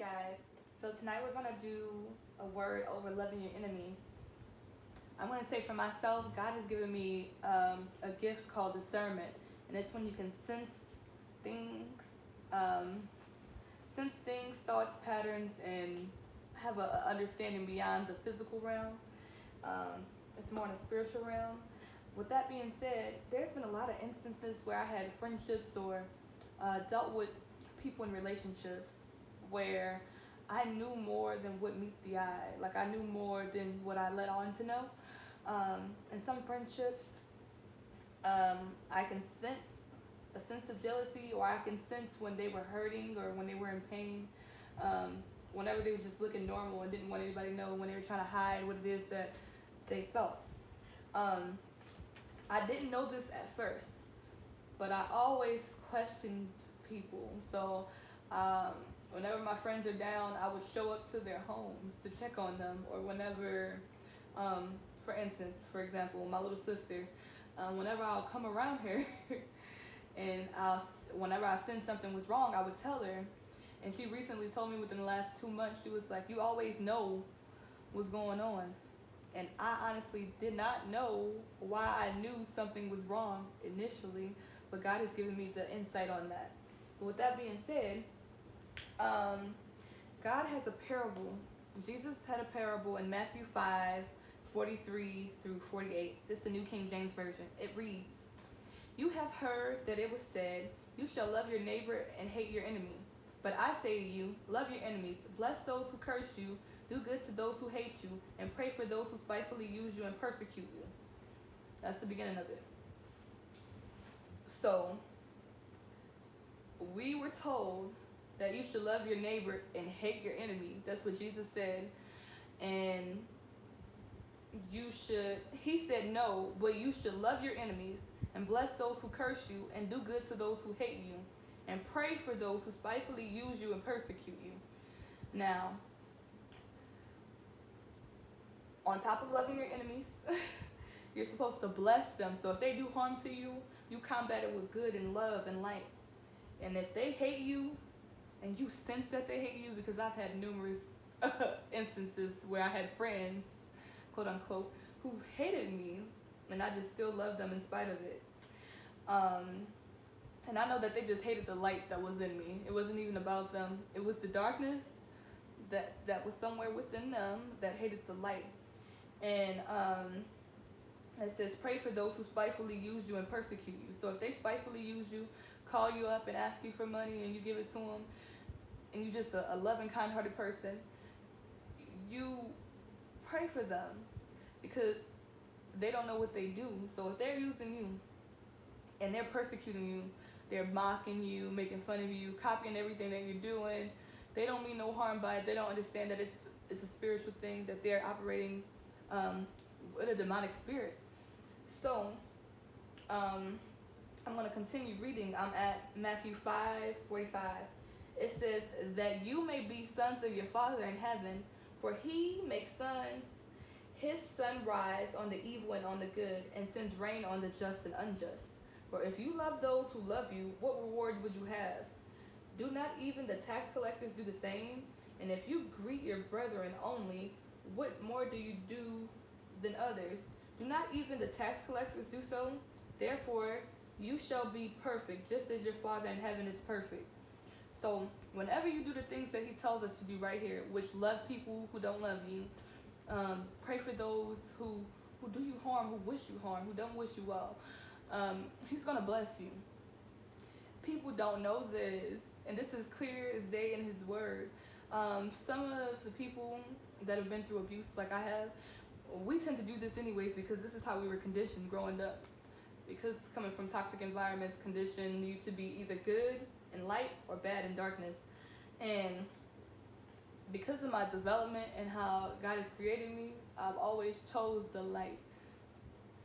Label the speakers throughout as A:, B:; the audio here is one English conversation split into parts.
A: guys, so tonight we're going to do a word over loving your enemies. I'm going to say for myself, God has given me a gift called discernment, and it's when you can things, um, sense things, thoughts, patterns, and have an understanding beyond the physical realm. It's more in a spiritual realm. With that being said, there's been a lot of instances where I had friendships or dealt with people in relationships where I knew more than what meets the eye. Like I knew more than what I let on to know. In some friendships, I can sense a sense of jealousy, or I can sense when they were hurting or when they were in pain. Whenever they were just looking normal and didn't want anybody to know, when they were trying to hide what it is that they felt. I didn't know this at first, but I always questioned people. So whenever my friends are down, I would show up to their homes to check on them, or whenever, for instance, for example, my little sister, whenever I'll come around her and whenever I sense something was wrong, I would tell her. And she recently told me within the last 2 months, she was like, you always know what's going on. And I honestly did not know why I knew something was wrong initially, but God has given me the insight on that. But with that being said, God has a parable. Jesus had a parable in Matthew 5:43-48. This is the New King James Version. It reads, "You have heard that it was said, you shall love your neighbor and hate your enemy. But I say to you, love your enemies, bless those who curse you, do good to those who hate you, and pray for those who spitefully use you and persecute you." That's the beginning of it. So, we were told that you should love your neighbor and hate your enemy. That's what Jesus said. And he said no, but you should love your enemies and bless those who curse you and do good to those who hate you and pray for those who spitefully use you and persecute you. Now, on top of loving your enemies, you're supposed to bless them. So if they do harm to you, you combat it with good and love and light. And if they hate you, and you sense that they hate you, because I've had numerous instances where I had friends, quote unquote, who hated me, and I just still loved them in spite of it. And I know that they just hated the light that was in me. It wasn't even about them. It was the darkness that was somewhere within them that hated the light. And it says, pray for those who spitefully use you and persecute you. So if they spitefully use you, call you up and ask you for money, and you give it to them, and you're just a loving, kind-hearted person, you pray for them, because they don't know what they do. So if they're using you and they're persecuting you, they're mocking you, making fun of you, copying everything that you're doing, they don't mean no harm by it. They don't understand that it's a spiritual thing, that they're operating with a demonic spirit. So I'm going to continue reading. I'm at Matthew 5:45. It says, that you may be sons of your Father in heaven, for he makes his sun rise on the evil and on the good, and sends rain on the just and unjust. For if you love those who love you, what reward would you have? Do not even the tax collectors do the same? And if you greet your brethren only, what more do you do than others? Do not even the tax collectors do so? Therefore, you shall be perfect, just as your Father in heaven is perfect. So, whenever you do the things that he tells us to do right here, which love people who don't love you, pray for those who do you harm, who wish you harm, who don't wish you well, he's going to bless you. People don't know this, and this is clear as day in his word. Some of the people that have been through abuse like I have, we tend to do this anyways, because this is how we were conditioned growing up. Because coming from toxic environments, conditioned you to be either good and light or bad in darkness. And because of my development and how God has created me, I've always chose the light.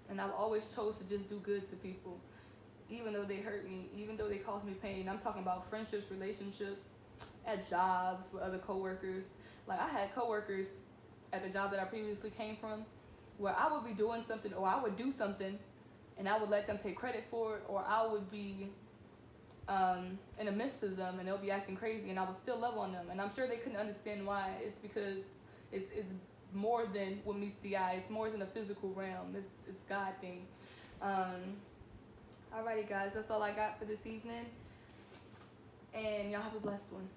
A: And I've always chose to just do good to people, even though they hurt me, even though they cause me pain. I'm talking about friendships, relationships, at jobs with other coworkers. Like I had coworkers at the job that I previously came from, where I would be doing something, or I would do something, and I would let them take credit for it, or I would be in the midst of them, and they'll be acting crazy, and I will still love on them. And I'm sure they couldn't understand why. It's because it's more than what meets the eye. It's more than a physical realm. It's God thing. Alrighty, guys, that's all I got for this evening, and y'all have a blessed one.